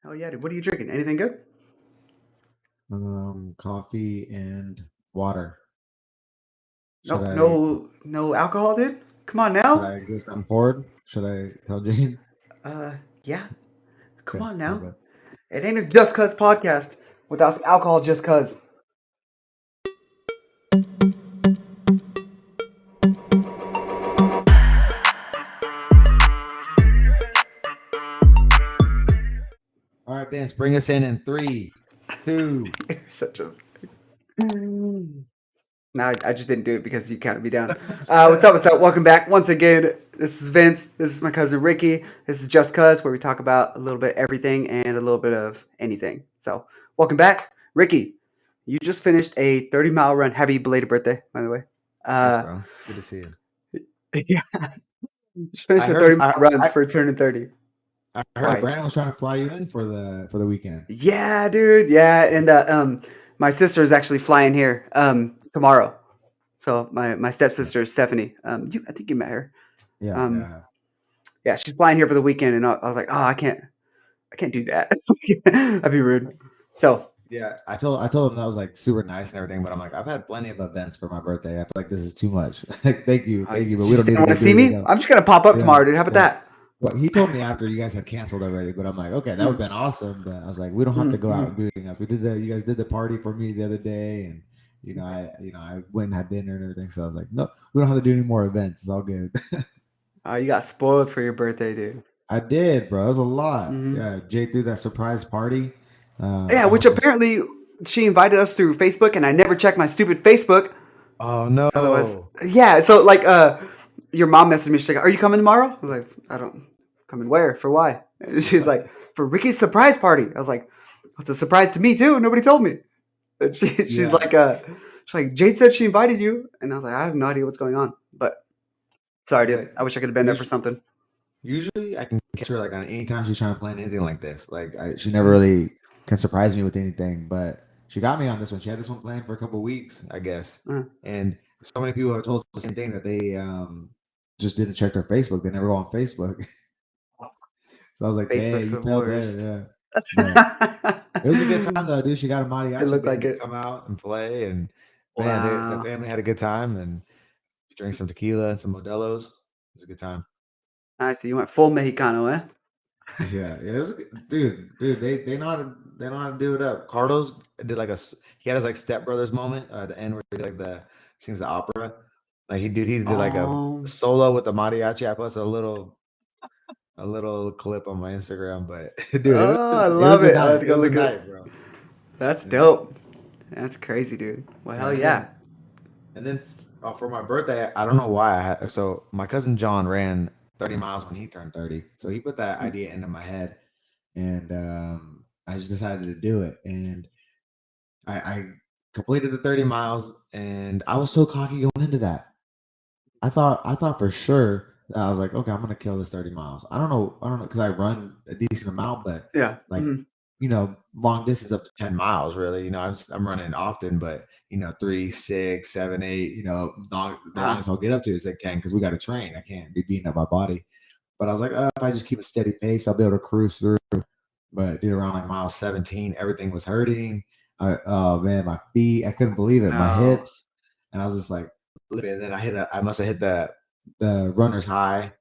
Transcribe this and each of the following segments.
Oh yeah, dude. What are you drinking? Anything good? Coffee and water. Should No, I no alcohol, dude. Come on should now. I get something poured? Should I tell Jane? Yeah. Come Okay, on my now. bad. It ain't a Just Cuz podcast without some alcohol. Just cuz. All right, Vince, bring us in 3, 2. You're such a. No, I just didn't do it because you counted me down. What's up? What's up? Welcome back once again. This is Vince. This is my cousin Ricky. This is Just Cuz, where we talk about a little bit everything and a little bit of anything. So, welcome back, Ricky. You just finished a 30-mile run. Happy belated birthday, by the way. Thanks, Uh, bro. Good to see you. yeah, just finished I a heard 30-mile I run I, for turning 30. I heard Why? Brandon was trying to fly you in for the weekend. Yeah, dude. Yeah, and my sister is actually flying here tomorrow. So my Yeah, stepsister is Stephanie. I think you met her. yeah, Um, yeah. yeah, she's flying here for the weekend, and I was like, oh, I can't do that. That'd be rude. So Yeah, I told him that was like super nice and everything, but I'm like, I've had plenty of events for my birthday. I feel like this is too much. Like, thank you, but you we just don't need didn't to want go to see do me. anything else. I'm just gonna pop up Yeah, tomorrow, dude. How about yeah. that? Well, he told me after you guys had canceled already, but I'm like, okay, that would have Mm, been awesome. But I was like, we don't have to go out mm. and do anything else. You guys did the party for me the other day, and I went and had dinner and everything. So I was like, no, we don't have to do any more events. It's all good. Oh, you got spoiled for your birthday, dude. I did, bro. It was a lot. Hmm. Yeah, Jay threw that surprise party. Yeah, I which almost. apparently she invited us through Facebook, and I never checked my stupid Facebook. Oh Otherwise, no. yeah. So like, your mom messaged me. She's like, "Are you coming tomorrow?" I was like, "I don't coming where for why?" And she's like, "For Ricky's surprise party." I was like, "It's a surprise to me too. Nobody told me." And Yeah, she's like, "Jade said she invited you," and I was like, "I have no idea what's going on." But sorry, yeah. dude. I wish I could have been there for something. Usually, I can catch her like on any time she's trying to plan anything like this. She never really can surprise me with anything, but she got me on this one. She had this one planned for a couple weeks, I guess. Uh, And so many people have told us the same thing that they just didn't check their Facebook. They never go on Facebook. So I was like, "Dang, Facebook's you the failed there." worst. Yeah, but it was a good time It though, dude. She got a mariachi looked band like to it. come out and play, and man, the Wow. family had a good time, and we drank some tequila and some Modelo's. It was a good time. I see. You went full Mexicano, eh? Yeah, yeah, it was, dude. They know how to do it up. Carlos did he had his like stepbrothers moment at the end where he did, like the sings the opera. Like he did like a Oh, solo with the mariachi. I posted a little clip on my Instagram, but dude, oh, I it was love a it. I have night. to It go was a look at it. night, bro. That's Yeah, dope. That's crazy, dude. Well, yeah, hell yeah. and then for my birthday, I don't know why so my cousin John ran 30 miles when he turned 30, so he put that idea into my head, and I just decided to do it, and I completed the 30 miles, and I was so cocky going into that. I thought for sure that I was like, okay, I'm gonna kill this 30 miles. I don't know, because I run a decent amount, but Yeah. like long distance up to 10 miles, really. I'm running often, but 3, 6, 7, 8. The Uh, longest I'll get up to is like 10 because we got to train. I can't be beating up my body. But I was like, if I just keep a steady pace, I'll be able to cruise through. But dude, around like mile 17, everything was hurting. Oh man, my feet, I couldn't believe it. My no. hips, and I was just like, and then I must have hit the runner's high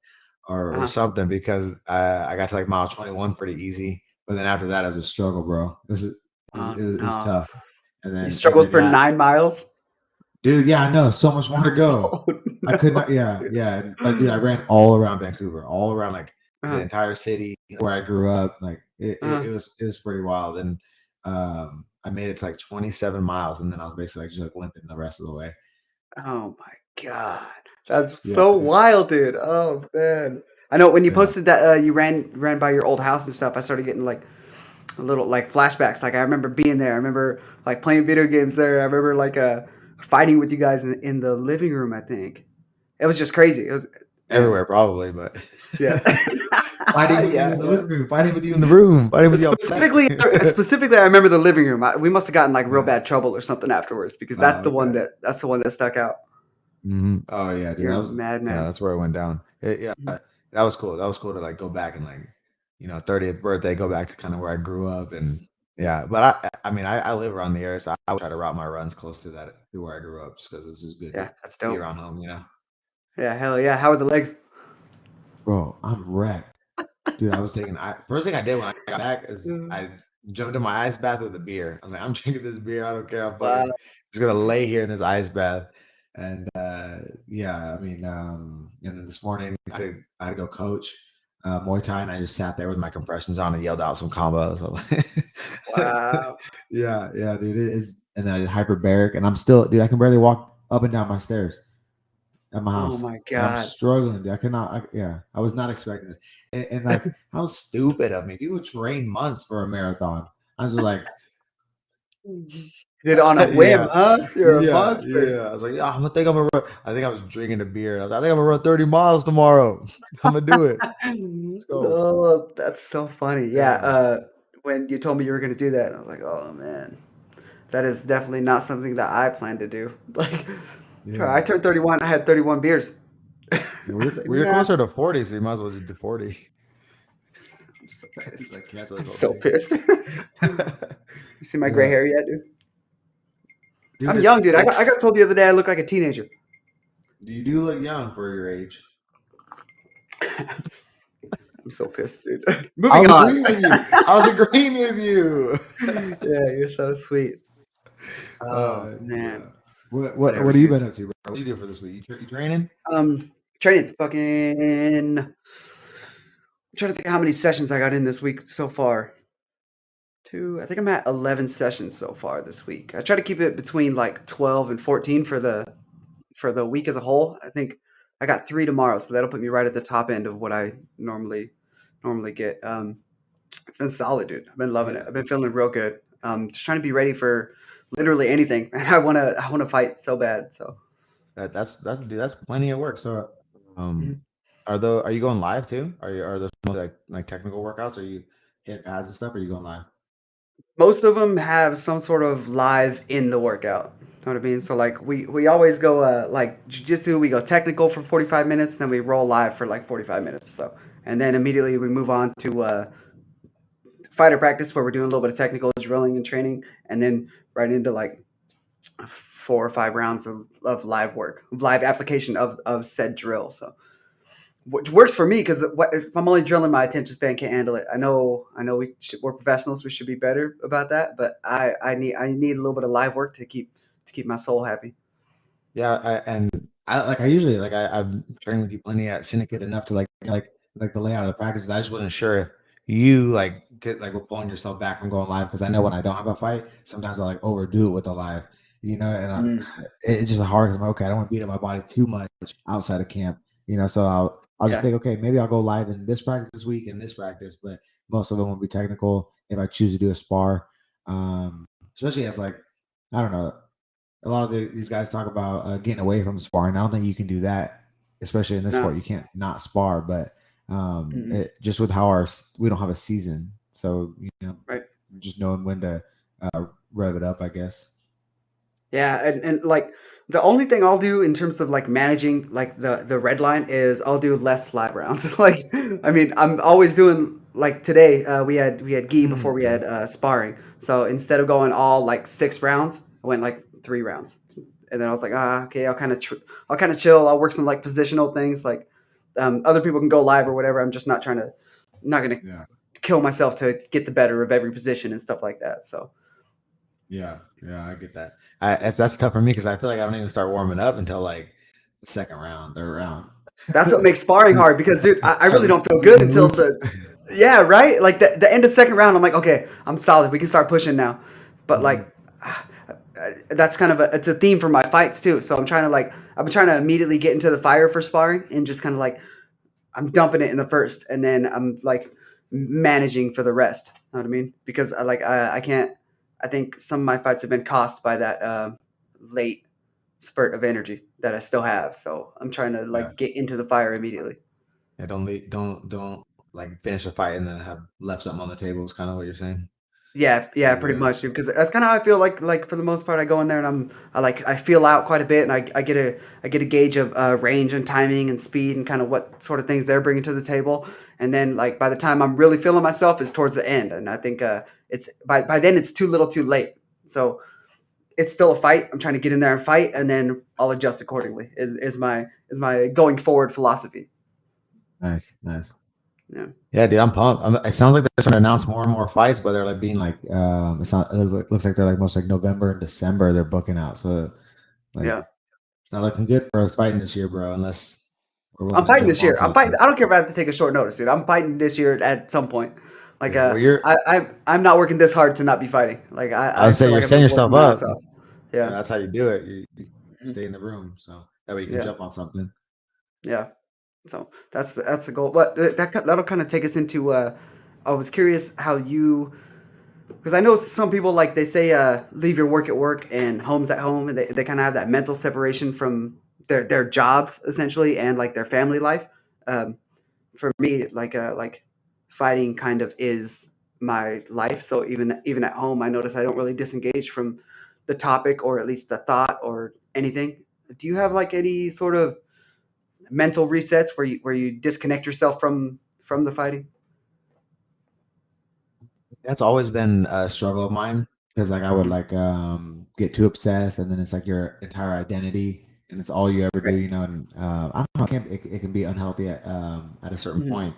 or Uh, something because I got to like mile 21 pretty easy. But then after that, it was a struggle, bro. It was no. tough. And You then struggled for yeah, 9 miles? dude, yeah, I know, so much more to go. Oh, I could not, no. yeah, yeah. But dude, I ran all around Vancouver, all around like the Uh, entire city where I grew up. Like uh, it was pretty wild. And I made it to like 27 miles, and then I was basically like just like limping the rest of the way. oh my God. That's Yeah, so wild, dude. Oh man. I know when you yeah. posted that you ran by your old house and stuff, I started getting like a little like flashbacks. Like I remember being there. I remember like playing video games there. I remember like fighting with you guys in the living room, I think. It was just crazy. It was man. Everywhere probably, but Yeah. fighting with you Yeah, in the yeah. living room, fighting with you in the room, fighting with you outside. Specifically, I remember the living room. We must have gotten like real Yeah. bad trouble or something afterwards because Oh, okay. that's the one that stuck out. Oh yeah, dude. You're a madman. That's where it went down. Yeah, that was cool. That was cool to like go back and like 30th birthday, go back to kind of where I grew up. And yeah, but I mean, I live around the area, so I would try to route my runs close to that, to where I grew up, just because this is good to Yeah, that's be dope. around home. Yeah, hell yeah. How are the legs? Bro, I'm wrecked. Dude, I was taking first thing I did when I got back is Mm. I jumped in my ice bath with a beer. I was like, I'm drinking this beer. I don't care. I'm Wow. fucking just gonna lay here in this ice bath. And yeah, I mean, and then this morning I had to go coach Muay Thai, and I just sat there with my compressions on and yelled out some combos. Wow. Yeah, dude. And then I did hyperbaric, and I'm still, dude. I can barely walk up and down my stairs at my Oh house, my and I'm God. struggling, dude. I cannot. Yeah, I was not expecting this, and like, how stupid of me. People train months for a marathon. I was just like, Did it on a whim, yeah, huh? You're a monster. yeah. I was like, yeah, I think I'm gonna run. I think I was drinking a beer, and I was like, I think I'm gonna run 30 miles tomorrow. I'm gonna do it. Let's go. Oh, that's so funny. Yeah, Yeah, when you told me you were gonna do that, I was like, oh man, that is definitely not something that I plan to do. Like, I yeah. turned 31. I had 31 beers. Yeah, I was like, we're nah. closer to 40, so you might as well just do 40. I'm so Just pissed. like cancel I'm this whole so thing. pissed. You see my gray Yeah, hair yet, dude? dude, I'm young, dude. it's I got told the other day I look like a teenager. you do look young for your age. I'm so pissed, dude. I Moving was on. agreeing with you. I was agreeing with you. Yeah, you're so sweet. Oh Yeah. man, What whatever, have you dude. been up to, bro? What you do for this week? You training? Um, Training. Fucking. I'm trying to think how many sessions I got in this week so far. Two. I think I'm at 11 sessions so far this week. I try to keep it between like 12 and 14 for the week as a whole. I think I got three tomorrow, so that'll put me right at the top end of what I normally get. It's been solid, dude. I've been loving it. Yeah. I've been feeling real good. Just trying to be ready for literally anything, and I wanna fight so bad. So. That's dude, that's plenty of work. So Mhm. um are you going live too? Are those mostly like technical workouts? Are you hitting pads and stuff? Or are you going live? Most of them have some sort of live in the workout. Know what I mean? So like we always go like jujitsu, we go technical for 45 minutes, then we roll live for like 45 minutes. So and then immediately we move on to fighter practice where we're doing a little bit of technical drilling and training, and then right into like 4 or 5 rounds of live work, live application of said drill. So which works for me because if I'm only drilling, my attention span can't handle it. I know we're professionals. We should be better about that. But I need a little bit of live work to keep my soul happy. Yeah, I usually like I've trained with you plenty at Syndicate enough to like the layout of the practices. I just wasn't sure if you were pulling yourself back from going live, because I know when I don't have a fight, sometimes I like overdo it with the live, and Mm, it's just hard because I'm okay. I don't want to beat up my body too much outside of camp, so I'll just yeah, pick, okay, maybe I'll go live in this practice this week and this practice, but most of them will be technical if I choose to do a spar, especially as like, I don't know, a lot of these guys talk about getting away from sparring. I don't think you can do that, especially in this sport. no, You can't not spar, but mm-mm, just with how we don't have a season, so right. just knowing when to rev it up, I guess. Yeah, and like the only thing I'll do in terms of like managing like the red line is I'll do less live rounds. Like I mean, I'm always doing like today we had gi before we Okay. had sparring. So instead of going all like 6 rounds, I went like 3 rounds. And then I was like, okay, I'll kind of chill. I'll work some like positional things like other people can go live or whatever. I'm just not gonna Yeah. kill myself to get the better of every position and stuff like that. So Yeah, I get that. That's tough for me because I feel like I don't even start warming up until like the second round, third round. that's what makes sparring hard because, dude, I really Start don't feel good getting until loose. the yeah, right. Like the end of second round, I'm like, okay, I'm solid. We can start pushing now. But Mhm. like, that's kind of it's a theme for my fights too. So I'm trying to immediately get into the fire for sparring and just kind of like I'm dumping it in the first, and then I'm like managing for the rest. Know what I mean? Because I can't. I think some of my fights have been cost by that late spurt of energy that I still have. So I'm trying to Yeah. like get into the fire immediately. Yeah, don't like finish a fight and then have left something on the table is kind of what you're saying. Yeah, So pretty yeah. much, because that's kind of how I feel like for the most part. I go in there and I feel out quite a bit, and I get a gauge of range and timing and speed and kind of what sort of things they're bringing to the table. And then like by the time I'm really feeling myself is towards the end, and I think it's by then it's too little, too late. So it's still a fight. I'm trying to get in there and fight, and then I'll adjust accordingly. Is my going forward philosophy. Nice, nice. Yeah, Yeah, dude, I'm pumped. It sounds like they're starting to announce more and more fights, but they're like being like, it looks like they're like most like November and December they're booking out. So like, yeah. it's not looking good for us fighting this year, bro. Unless we're willing I'm to fighting jump this on year. I'm fighting. something. I don't care if I have to take a short notice, dude. I'm fighting this year at some point. Like Yeah, well, you're. I'm not working this hard to not be fighting. Like I I would say feel you're like I've setting been working yourself my up. ass off. Yeah, Yeah. that's how you do it. You Mhm. stay in the room, so that way you can Yeah. jump on something. Yeah. So that's the goal. But that'll kind of take us into. I was curious how you, because I know some people like they say leave your work at work and home's at home, and they kind of have that mental separation from their jobs essentially and like their family life. Um, for me, like fighting kind of is my life. So even at home, I notice I don't really disengage from the topic or at least the thought or anything. Do you have like any sort of mental resets where you disconnect yourself from the fighting? That's always been a struggle of mine because like I would Mhm. like get too obsessed, and then it's like your entire identity, and it's all you ever do, Right. you know. And I don't know, it can be unhealthy at a certain Mhm. point.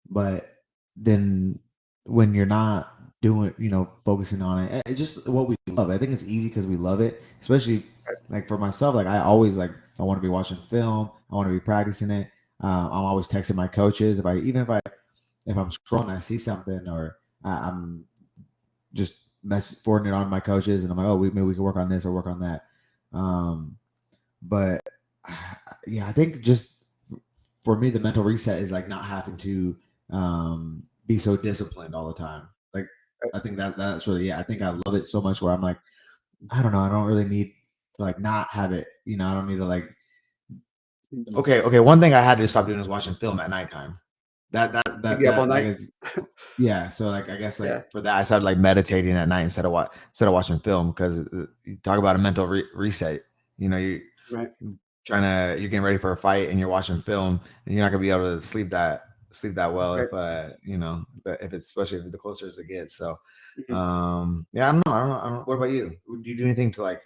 But then when you're not doing, focusing on it, it's just what we love. I think it's easy because we love it, especially Right. like for myself. Like I always like I want to be watching film. I want to be practicing it. I'm always texting my coaches if I'm scrolling, and I see something, or I'm just forwarding it on to my coaches, and I'm like, oh, maybe we can work on this or work on that. Um, but yeah, I think just for me, the mental reset is like not having to be so disciplined all the time. Like Right. I think that's really, yeah. I think I love it so much where I'm like, I don't know, I don't really need to like not have it. I don't need to like. Mhm. Okay. One thing I had to stop doing is watching film at nighttime. Keep you up all That night. is, yeah. So like I guess like Yeah. for that I started like meditating at night instead of watching film because you talk about a mental reset. You Right. you're getting ready for a fight and you're watching film and you're not gonna be able to sleep that well Right. if if it's especially if the closer as it gets. So Mhm. yeah, I don't know. What about you? Do you do anything to like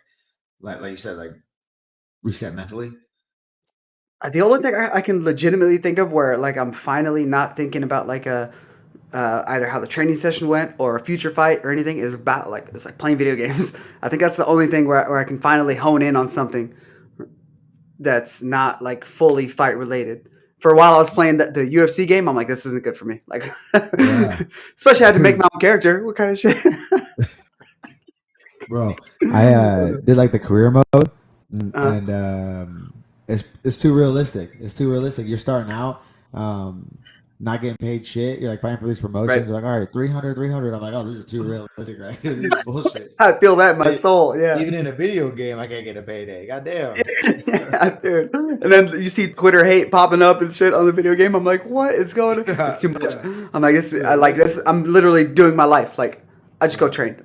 you said, like reset mentally? The only thing I can legitimately think of where like I'm finally not thinking about like a either how the training session went or a future fight or anything is about like it's like playing video games. I think that's the only thing where I can finally hone in on something that's not like fully fight related. For a while, I was playing the UFC game. I'm like, this isn't good for me. Like, Yeah. especially I had to make my own character. What kind of shit? Bro, I did like the career mode, uh, and it's too realistic. It's too realistic. You're starting out, not getting paid shit. You're like fighting for these right. promotions. You're like, all right, 300, 300. I'm like, oh, this is too realistic, right? This is bullshit. I feel that in my So, soul. Yeah. even in a video game, I can't get a payday. Goddamn. Yeah, dude. And then you see Twitter hate popping up and shit on the video game. I'm like, what is going on? It's Yeah, too much. yeah. I'm like, It's I like this. realistic. I'm literally doing my life. Like, I just go Yeah. train.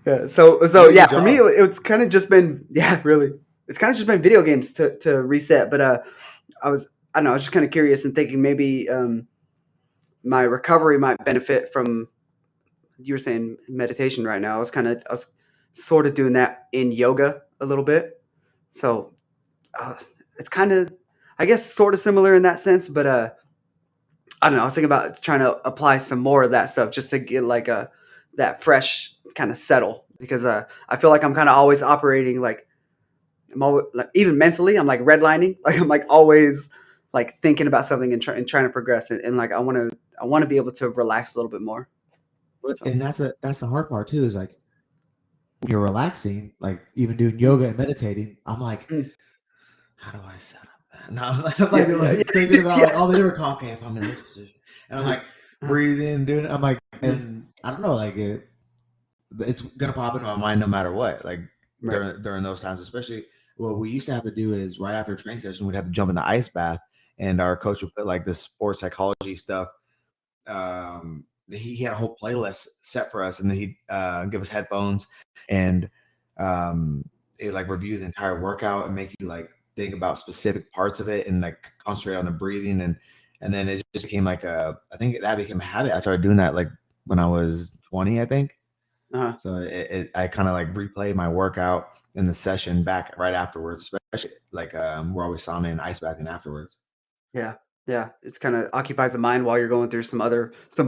Yeah. So You do a yeah, good for me, job. it's kind of just been yeah, really. It's kind of just been video games to reset. But I don't know. I was just kind of curious and thinking maybe my recovery might benefit from you were saying meditation right now. I was sort of doing that in yoga a little bit. So uh, it's kind of, I guess, sort of similar in that sense. But I don't know. I was thinking about trying to apply some more of that stuff just to get like a that fresh kind of settle because I feel like I'm kind of always operating like I'm always like even mentally I'm like redlining like I'm like always like thinking about something and trying to progress and like I want to be able to relax a little bit more. So And that's the hard part too, is like when you're relaxing, like even doing mm, yoga and meditating, I'm like, mm, how do I set up that? No, I'm yeah, like, yeah, thinking yeah, about like yeah. all the different okay, if I'm in this position, and I'm like Uh, breathing, doing it. I'm like, mm, and I don't know, like it's gonna pop into my mind no matter what. Like right. during those times, especially what we used to have to do is right after a training session, we'd have to jump in the ice bath, and our coach would put like this sports psychology stuff he had a whole playlist set for us, and then he'd give us headphones and um, it like review the entire workout and make you like think about specific parts of it and like concentrate on the breathing and then it just became like I think that became a habit. I started doing that like when I was 20, I think. Uh-huh. So I kind of like replay my workout in the session back right afterwards, especially like we're always sauna and ice bathing afterwards. Yeah. Yeah. It's kind of occupies the mind while you're going through some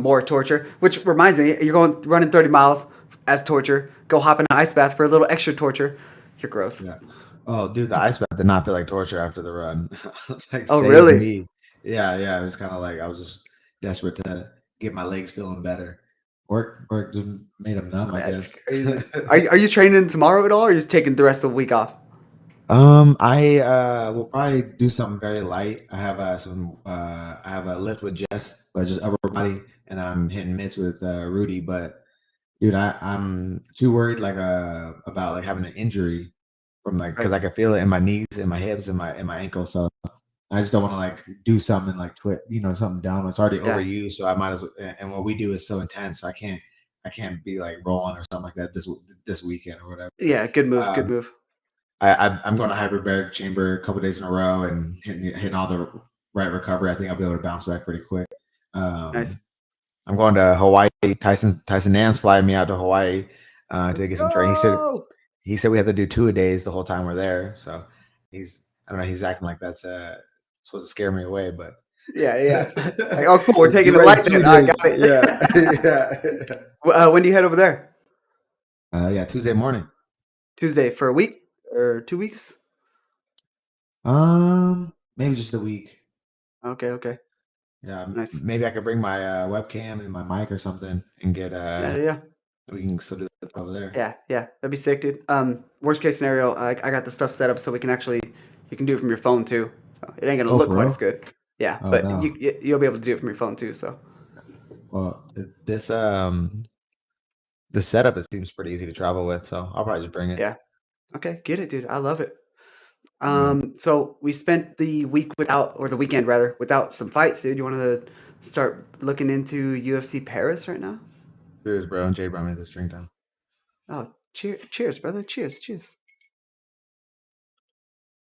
more torture, which reminds me, you're going running 30 miles as torture. Go hop in an ice bath for a little extra torture. You're gross. Yeah. Oh, dude, the ice bath did not feel like torture after the run. It's like Oh, save really? me. Yeah, yeah. It was kind of like I was just desperate to get my legs feeling better. Work just made them numb, I That's guess. crazy. Are you training tomorrow at all, or are you just taking the rest of the week off? I will probably do something very light. I have I have a lift with Jess, but just upper body, and then I'm hitting mitts with Rudy. But dude, I'm too worried like about like having an injury from like because Right. I can feel it in my knees, in my hips, and my ankles. So I just don't want to like do something like something dumb. It's already Yeah. overused, so I might as well. And what we do is so intense, so I can't be like rolling or something like that this weekend or whatever. Yeah. Good move. Good Um, move. I'm going to hyperbaric chamber a couple days in a row and hitting all the right recovery. I think I'll be able to bounce back pretty quick. Nice. Um, I'm going to Hawaii. Tyson Nan's flying me out to Hawaii to Let's get some training. go. He said we have to do 2 a days the whole time we're there. So I don't know, he's acting like that's supposed to scare me away, but Yeah. Yeah. Like, oh, cool. We're get taking it ready light for two then. I got days. Yeah, it. yeah. When do you head over there? Yeah, Tuesday morning. Tuesday for a week or 2 weeks? Maybe just a week. Okay. Okay. Yeah, Nice. maybe I could bring my webcam and my mic or something and get Yeah. Yeah. we can still do that over there. Yeah. Yeah. That'd be sick, dude. Worst case scenario, I got the stuff set up so we can actually you can do it from your phone too. So it ain't gonna Oh, look for quite as real? good. Yeah, Oh but no. you'll be able to do it from your phone too. So Well, this setup it seems pretty easy to travel with, so I'll probably just bring it. yeah. Okay. Get it, dude. I love it. Yeah. So we spent the week without, or the weekend rather, without some fights, dude. You want to start looking into UFC Paris right now? Cheers, bro. And Jay brought me this drink down. Oh, cheers, brother. Cheers.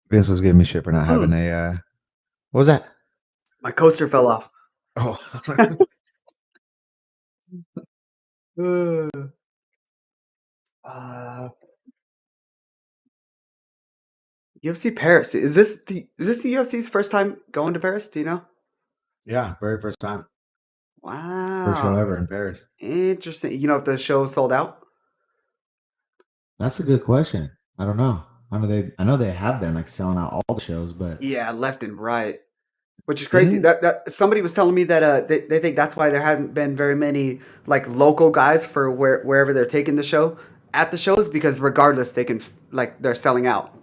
Vince was giving me shit for not having Mm, a what was that? my coaster fell off. Oh, uh, UFC Paris. Is this the UFC's first time going to Paris? Do you know? yeah, very first time. First show Wow, ever in Paris. interesting. You know if the show sold out? That's a good question. I don't know. I know they have been like selling out all the shows, but Yeah, left and right. Which is crazy. didn't That somebody was telling me that they think that's why there hasn't been very many like local guys for wherever they're taking the show at the shows because regardless they can like they're selling out.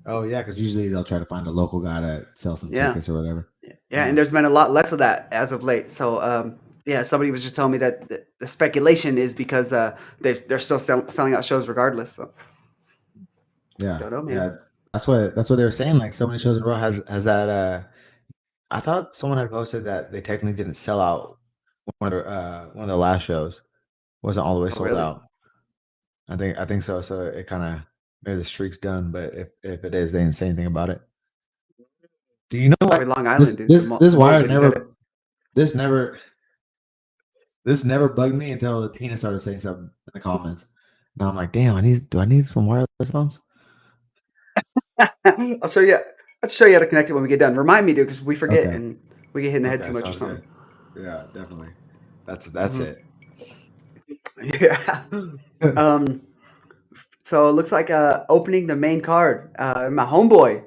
oh yeah, because usually they'll try to find a local guy to sell some Yeah, tickets or whatever. yeah, and Yeah. there's been a lot less of that as of late. So yeah, somebody was just telling me that the speculation is because they're still selling out shows regardless. So Yeah, don't know, man. yeah. That's what they were saying. Like so many shows in a row has that. I thought someone had posted that they technically didn't sell out one of the last shows. Wasn't all the way Oh sold really? out. I think so. So it kind of maybe the streak's done. But if it is, they didn't say anything about it. Do you know Probably what Long Island, dude. this The more wire good you got it. this never this never bugged me until Tina started saying something in the comments. Now I'm like, damn, do I need some wireless phones? I'll show you. I'll show you how to connect it when we get done. Remind me, dude, because we forget Okay. and we get hit in the head too Okay, much or sounds something. good. Yeah, definitely. That's Mhm. it. Yeah. Um. So it looks like opening the main card. My homeboy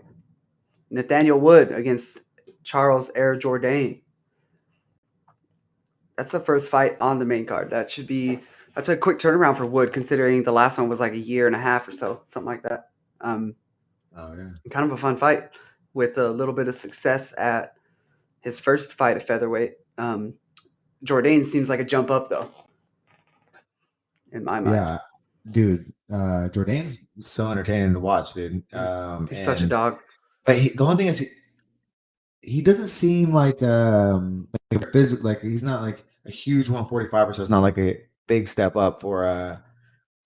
Nathaniel Wood against Charles Air Jourdain. That's the first fight on the main card. That's a quick turnaround for Wood considering the last one was like a year and a half or so, something like that. Um, Oh yeah. kind of a fun fight with a little bit of success at his first fight at featherweight. Jourdain seems like a jump up though, in my mind. Yeah, dude. Jordan's so entertaining to watch, dude. He's such a And dog. but the only thing is he doesn't seem like a physical like he's not like a huge 145er, so it's not like a big step up for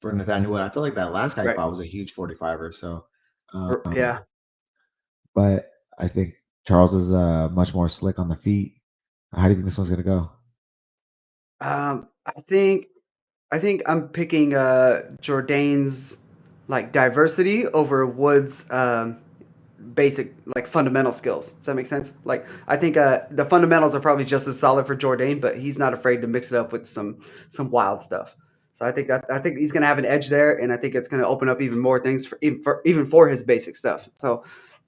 Nathaniel Wood. I feel like that last guy he Right. fought was a huge 45er. So, Yeah. but I think Charles is much more slick on the feet. How do you think this one's gonna go? I think I'm picking Jourdain's like diversity over Wood's basic like fundamental skills. Does that make sense? Like I think the fundamentals are probably just as solid for Jourdain, but he's not afraid to mix it up with some wild stuff. So I think he's gonna have an edge there, and I think it's gonna open up even more things for his basic stuff. So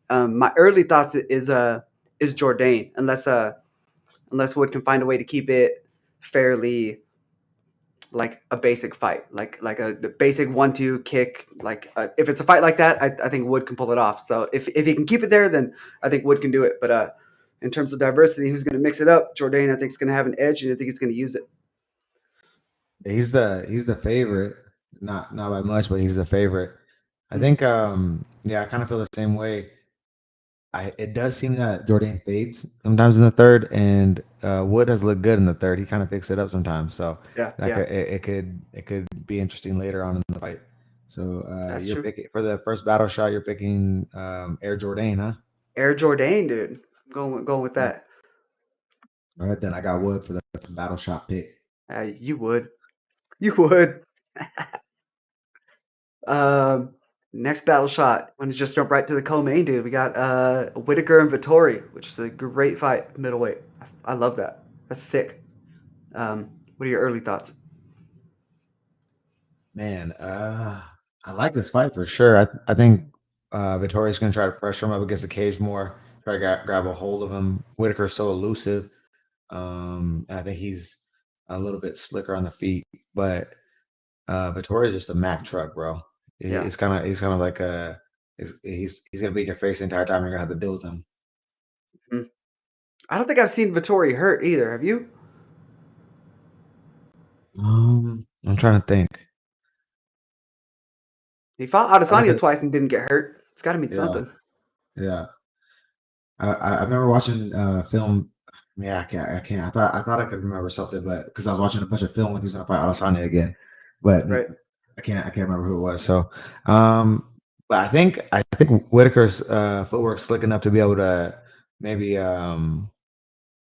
my early thoughts is Jourdain, unless Wood can find a way to keep it fairly like a basic fight, like a the basic 1-2 kick. Like if it's a fight like that, I think Wood can pull it off. So if he can keep it there, then I think Wood can do it. But in terms of diversity, who's going to mix it up? Jourdain, I think, is going to have an edge, and I think he's going to use it. He's the favorite, not by much, but he's the favorite. I Mhm. think yeah, I kind of feel the same way. It does seem that Jordan fades sometimes in the third, and Wood has looked good in the third. He kind of picks it up sometimes, so Yeah, that yeah, it could be interesting later on in the fight. So that's you're true. picking for the first battle shot. You're picking Air Jordan, huh? Air Jourdain, dude. Going with All that. right, then I got Wood for the battle shot pick. You would. You would. Um, Next battle shot. I'm gonna just jump right to the co-main, dude. We got Whitaker and Vittori, which is a great fight, middleweight. I love that. That's sick. What are your early thoughts? Man, I like this fight for sure. I think Vittoria's going to try to pressure him up against the cage more, try to grab a hold of him. Whitaker's so elusive. And I think he's a little bit slicker on the feet, but Vittoria's just a Mack truck, bro. Yeah. He's kind of like he's gonna be in your face the entire time. You're gonna have to deal with him. Mm. I don't think I've seen Vittori hurt either. Have you? I'm trying to think. He fought I look Adesanya at twice and didn't get hurt. It's got to mean yeah, something. yeah. I remember watching film. Yeah, I can't. I thought I could remember something, but because I was watching a bunch of film when he's gonna fight Adesanya again, but Right. I can't remember who it was. So, um, but I think Whitaker's footwork's slick enough to be able to maybe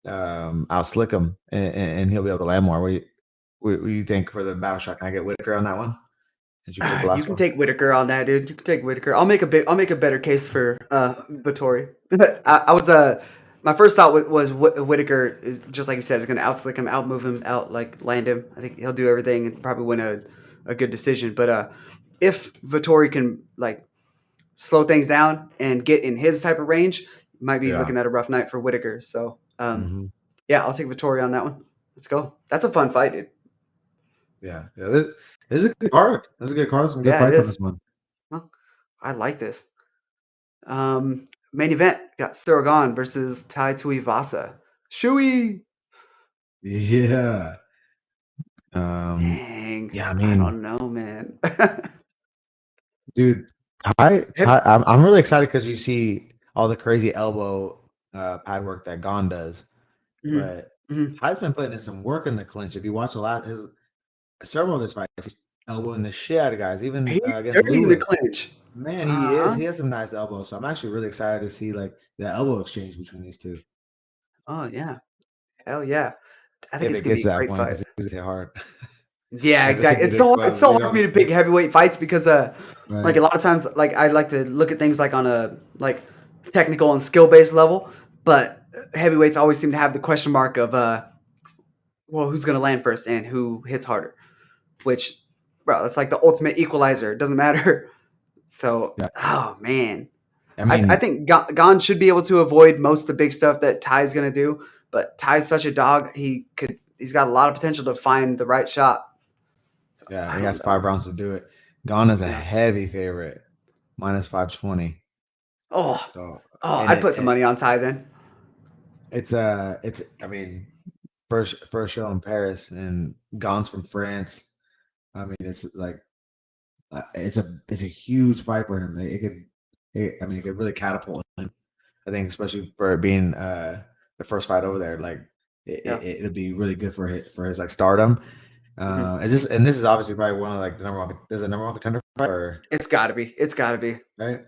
outslick him, and he'll be able to land more. What do you think for the battle shot? Can I get Whitaker on that one? Did you pick the You last can one? take Whitaker on that, dude. You can take Whitaker. I'll make a better case for Vittori. I was my first thought was Whitaker is just like you said is going to outslick him, outmove him, out like land him. I think he'll do everything and probably win a good decision. But if Vittori can like slow things down and get in his type of range, you might be Yeah. looking at a rough night for Whitaker. So Hmm. yeah, I'll take Vittori on that one. Let's go. That's a fun fight, dude. Yeah. Yeah. This is a good card. This is a good card. Some good Yeah, it fights on is. this one. Huh, I like this. Main event got Suragan versus Tai Tuivasa. Shui. Yeah. Um, Dang, yeah, I I mean, don't know, man. dude, I'm really excited because you see all the crazy elbow pad work that Gon does, Mhm, but mhm. Ty's been putting in some work in the clinch. If you watch a lot, his several of his fights, he's elbowing the shit out of guys, even He's against dirty in the Lewis. clinch. Man, he is. Uh-huh. He has some nice elbows. So I'm actually really excited to see like the elbow exchange between these two. Oh yeah, hell yeah. I think If it's it gonna gets be to a that great point, fight. because it's hit hard. Yeah, At the exactly. end of the It's quote so later hard for on me the to pick stick. heavyweight fights because like a Right. lot of times like I like to look at things like on a like technical and skill based level, but heavyweights always seem to have the question mark of well who's gonna land first and who hits harder. Which, bro, it's like the ultimate equalizer. It doesn't matter. So, Yeah. oh man, I I mean, think Gon should be able to avoid most of the big stuff that Ty's gonna do. But Ty's such a dog; he's got a lot of potential to find the right shot. So yeah, I he don't has know. 5 rounds to do it. Gon is a Yeah. heavy favorite, minus 520. Oh, So, oh, and I'd put some money on Ty then. it's I mean, first show in Paris, and Gon's from France. I mean, it's like it's a huge fight for him. I mean, it could really catapult him. I think, especially for it being the first fight over there. Like, Yeah. it'll be really good for his like stardom. Hmm. And this is obviously probably one of like the number one. There's a number one contender fight, or It's got to be. It's got to be. right?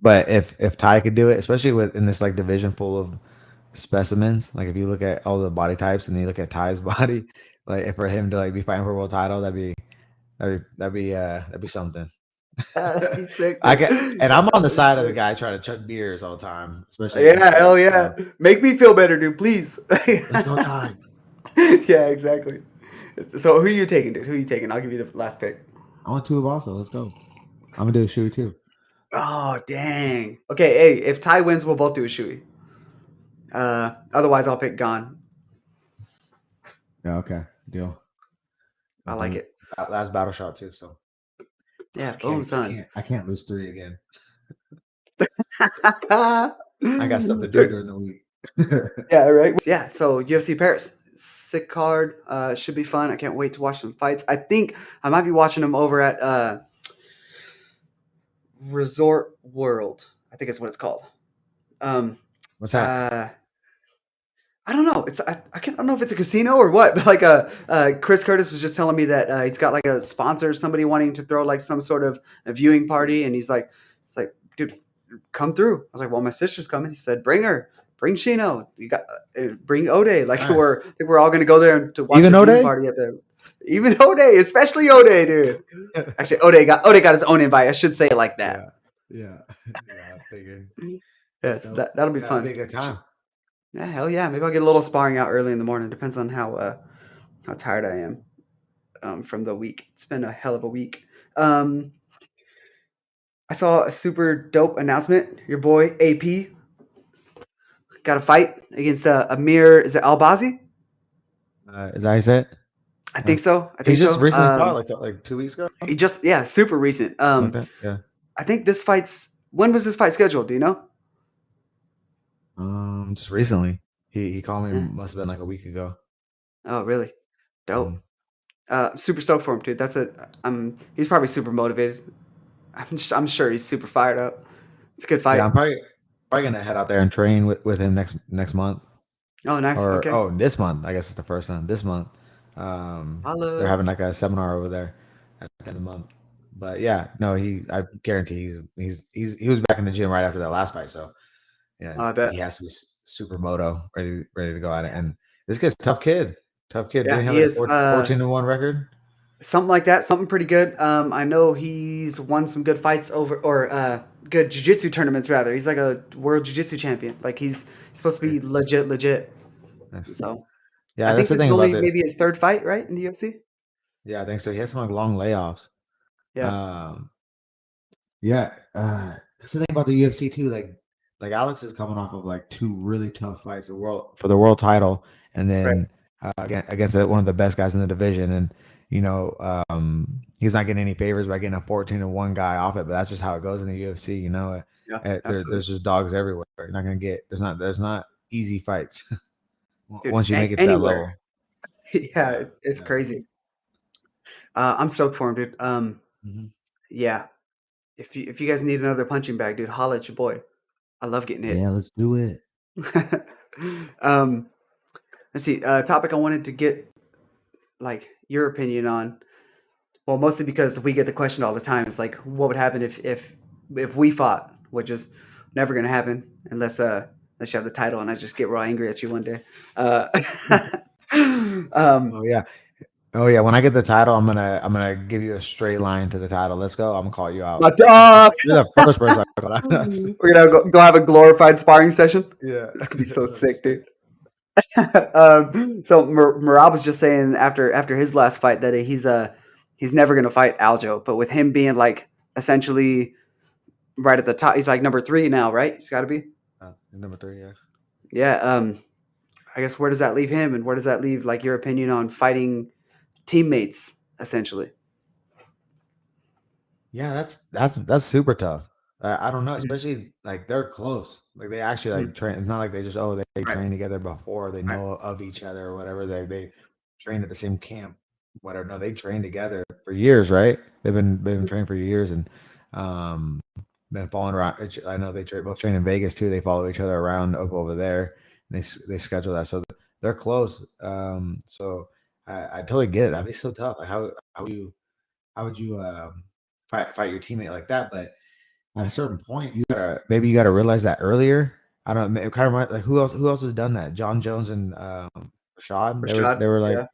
But if Ty could do it, especially with in this like division full of specimens, like if you look at all the body types and you look at Ty's body, like if for him to like be fighting for a world title, that'd be something. That'd be sick, I dude. get, and I'm on the That'd be side of the sick. guy trying to chuck beers all the time, especially Yeah, after hell his yeah. stuff. Make me feel better, dude, please. Let's go, Ty. Yeah, exactly. So who are you taking, dude? Who are you taking? I'll give you the last pick. I want two of also. Let's go. I'm gonna do a shoey too. Oh, dang. Okay, hey, if Ty wins, we'll both do a shoey. Otherwise, I'll pick Gon. Yeah, okay, deal. I like it. Last battle shot too, so Yeah, boom, son. I can't lose 3 again. I got stuff to do during the week. Yeah, right. Yeah, so UFC Paris, sick card. Should be fun. I can't wait to watch some fights. I think I might be watching them over at Resort World. I think it's what it's called. Um, What's that? I don't know. I don't know if it's a casino or what, but like Chris Curtis was just telling me that he's got like a sponsor, somebody wanting to throw like some sort of a viewing party, and he's like, it's like, dude, come through. I was like, well, my sister's coming. He said, bring her, bring Shino. You got bring Ode. Like Nice. I think we're all gonna go there to watch Even a viewing Ode? party at the. Even Ode, especially Ode, dude. Actually, Ode got his own invite. I should say it like that. Yeah. I figured. Yes, So, that'll be fun. Be a good time. Yeah, hell yeah. Maybe I'll get a little sparring out early in the morning. Depends on how tired I am from the week. It's been a hell of a week. Um, I saw a super dope announcement. Your boy AP got a fight against Amir. Is it Albazi? Is that how you say it? I think so. I He think just so. recently fought like 2 weeks ago. He just super recent. Like that? Yeah. I think this fight's when was this fight scheduled? Do you know? Just recently. He called me. Yeah. Must have been like a week ago. Oh, really? Mhm. Dope. Super stoked for him, dude. He's probably super motivated. I'm sure he's super fired up. It's a good fight. Yeah, I'm probably gonna head out there and train with him next month. Oh, nice. Or Okay. this month. I guess it's the first time. This month. They're Holla. having like a seminar over there at the end of the month. But yeah, no, I guarantee he was back in the gym right after that last fight. So yeah, Oh, I bet. he has to be super moto, ready to go at it. And this kid's a tough kid. Didn't Yeah, he have he like is. a 14-1 record? Something like that. Something pretty good. I know he's won some good fights good jiu-jitsu tournaments rather. He's like a world jiu-jitsu champion. Like he's supposed to be legit. Nice. So Yeah, I that's think the this is thing about only it. maybe his third fight, right, in the UFC. Yeah, I think so. He had some like long layoffs. Yeah. Yeah, that's the thing about the UFC too. Like Alex is coming off of like 2 really tough fights for the world title, and Right. then against one of the best guys in the division. And he's not getting any favors by getting a 14-1 guy off it. But that's just how it goes in the UFC. Yeah. Absolutely. There's just dogs everywhere. You're not gonna get there's not easy fights Dude, once you make it to that anywhere. level. Yeah, it's crazy. I'm stoked for him, dude. Mhm. Yeah. If you guys need another punching bag, dude, holla at your boy. I love getting hit. Yeah, let's do it. um, let's see. Topic I wanted to get like your opinion on. Well, mostly because we get the question all the time. It's like, what would happen if we fought? Which is never gonna happen unless you have the title and I just get real angry at you one day. Um, Oh yeah, when I get the title, I'm gonna give you a straight line to the title. Let's go. I'm gonna call you out. my dog. You're the first person I call out. We're gonna go have a glorified sparring session. Yeah. This could be so That'd be sick, dude. So Marab was just saying after his last fight that he's never gonna fight Aljo, but with him being like essentially right at the top, he's like number 3 now, right? He's got to be. Number 3, yeah. Yeah. I guess where does that leave him, and where does that leave like your opinion on fighting teammates essentially? Yeah, that's super tough. I don't know, Mhm. especially like they're close. Like they actually like Mhm. train. It's not like they just they Right. train together before. They Right. know of each other or whatever. They train at the same camp, whatever. No, they train together for years, right? They've been training for years and um been following around. I know both train in Vegas too. They follow each other around up over there. And they schedule that. So they're close. So I totally get it. That'd be so tough. Like how would you fight your teammate like that? But at a certain point, you gotta realize that earlier. I don't know. It kind of like who else has done that? John Jones and Rashad. Rashad. They were like Yeah.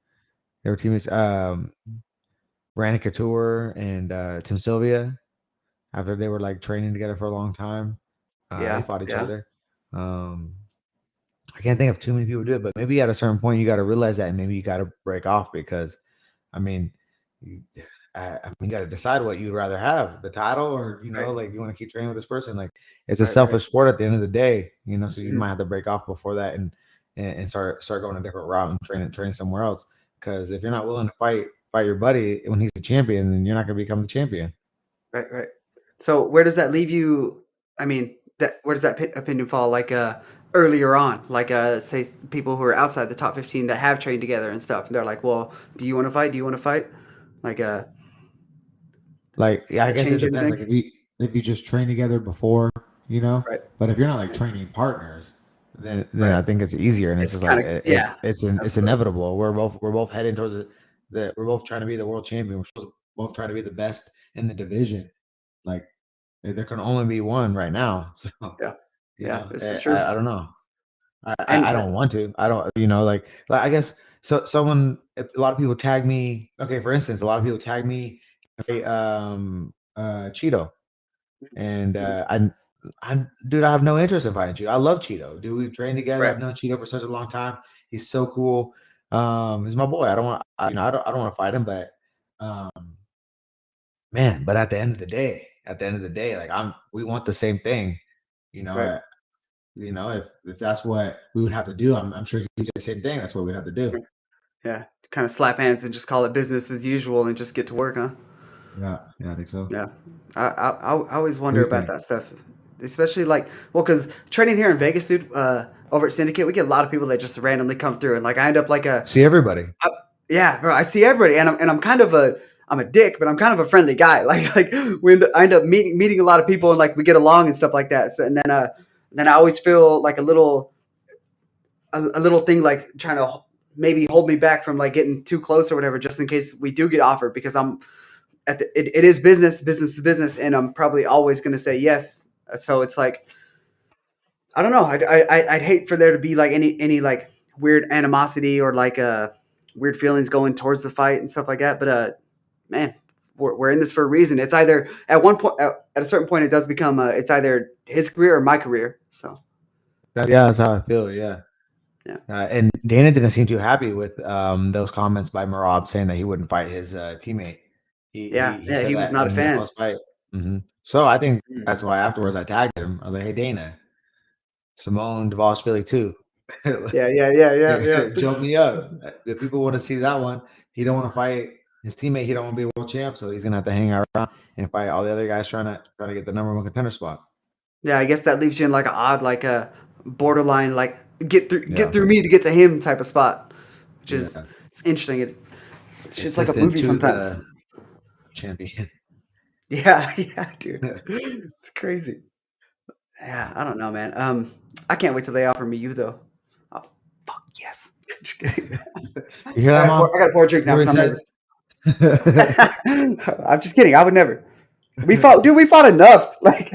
they were teammates. Randy Couture and Tim Sylvia. After they were like training together for a long time, they Yeah. fought each Yeah. other. Um, I can't think of too many people do it, but maybe at a certain point you got to realize that, and maybe you got to break off because, I mean, you, you got to decide what you'd rather have, the title, or Right. like you want to keep training with this person. Like it's a Right. Right. selfish sport at the end of the day, so you Mhm. might have to break off before that and start going a different route and training somewhere else. Because if you're not willing to fight your buddy when he's a champion, then you're not going to become the champion. Right. Right. So where does that leave you? I mean, that where does that opinion fall? Like earlier on, like say people who are outside the top 15 that have trained together and stuff. And they're like, well, do you want to fight? Do you want to fight? Like Like, yeah, does I that guess it change depends. Like anything? if you just train together before, Right. but if you're not like training partners, then Right. I think it's easier, and it's It's just like kind of yeah. it's Absolutely. inevitable. We're both heading towards we're both trying to be the world champion. We're supposed to both try to be the best in the division. Like there can only be one right now. So Yeah. Yeah. This is I true. don't know. And I don't want to. I don't, like I guess a lot of people tag me. Okay, for instance, a lot of people tag me, Cheeto, and Mhm. dude, I have no interest in fighting Cheeto. I love Cheeto, dude. We've trained together. Right. I've known Cheeto for such a long time. He's so cool. He's my boy. I don't want, I don't want to fight him, but um, man, but at the end of the day, like we want the same thing, you know. Right. If that's what we would have to do, I'm sure he'd say the same thing. That's what we'd have to do. Right. Yeah. Kind of slap hands and just call it business as usual and just get to work, huh? Yeah, yeah, I think so. Yeah, I always What do wonder you about think? that stuff, especially like well, because training here in Vegas, dude, over at Syndicate, we get a lot of people that just randomly come through, and like I end up like See everybody. yeah, bro, I see everybody, and I'm kind of I'm a dick, but I'm kind of a friendly guy. Like I end up meeting a lot of people, and like we get along and stuff like that. So, and then I always feel like a little thing like trying to maybe hold me back from like getting too close or whatever, just in case we do get offered, because I'm it is business to business, and I'm probably always going to say yes. So it's like I don't know. I'd hate for there to be like any like weird animosity or like weird feelings going towards the fight and stuff like that. But man, we're in this for a reason. It's either at one point at a certain point it does become it's either his career or my career. So Yeah, that's how I feel. Yeah. yeah, And Dana didn't seem too happy with those comments by Marab saying that he wouldn't fight his teammate. He yeah. said He was that not a in the fan. post fight. So I think Mm. that's why afterwards I tagged him. I was like, "Hey Dana, Simone Philly too. Yeah. Joke me up. If people want to see that one, he don't want to fight his teammate. He don't want to be a world champ, so he's gonna have to hang around and fight all the other guys trying to get the number one contender spot. Yeah, I guess that leaves you in like an odd, like a borderline, like get Yeah, through me to get to him type of spot, which is yeah. it's interesting. It's just like a Assistant movie to sometimes. the champion. Yeah, yeah, dude, it's crazy. Yeah, I don't know, man. I can't wait till they offer me you though. Oh, fuck yes. Just kidding. You hear that, mom? I got to pour a drink You now hear what because he I'm said? nervous. I'm just kidding. I would never. We fought, dude. We fought enough. Like,